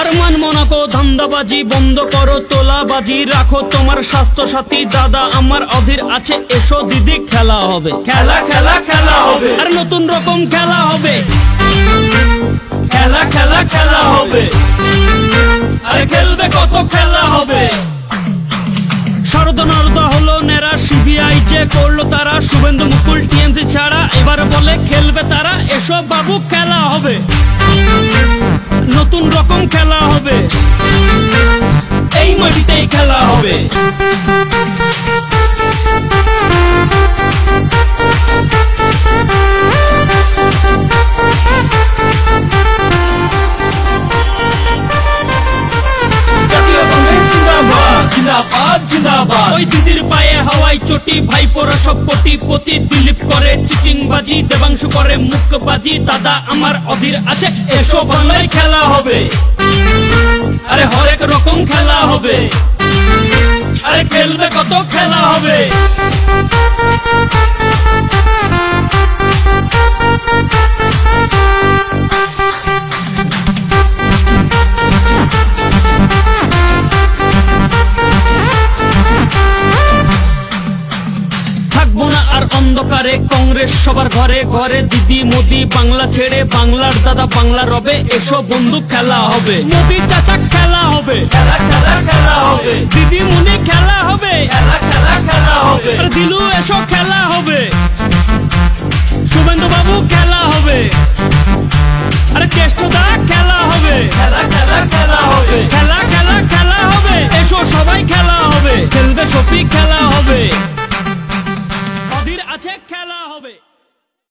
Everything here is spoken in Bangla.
আর মানবো না কো ধান্দাবাজি, বন্ধ করো তোলাবাজি, রাখো তোমার স্বাস্থ্য সাথী। দাদা আমার অধীর আছে, এসো দিদি খেলা হবে, খেলা খেলা খেলা হবে, আর নতুন রকম খেলা হবে, খেলা খেলা খেলা হবে, আরে খেলবে কত খেলা হবে। শারদা নারদা হলো নেরা, সিবিআই যে করলো তারা, শুভেন্দু মুকুল টিএমসি ছাড়া এবার বলে খেলবে তারা। এসব বাবু খেলা হবে, নতুন রকম খেলা হবে, এই মাটিতেই খেলা হবে। জিন্দাবাদ জিন্দাবাদ, ওই দিদির পায়ে হাওয়াই চটি, ভাইপোরা সব কোটিপতি। দিলীপ করে চিটিংবাজি, দেবাংশু করে মুখবাজি, দাদা আমার অধীর আছে, এসো বাংলায় খেলা হবে, আরে হরেক রকম খেলা হবে, আরে খেলবে কত খেলা হবে। থাকবো না আর অন্ধকারে, কংগ্রেস সবার ঘরে ঘরে। দিদি মোদি বাংলা ছেড়ে বাংলার দাদা বাংলা রবে, এসো বন্ধু খেলা হবে, মোদি চাচা খেলা হবে, খেলা খেলা খেলা হবে, দিদি মুনি খেলা হবে, খেলা খেলা খেলা হবে, আর দিলু এসো খেলা হবে, শুভেন্দু বাবু খেলা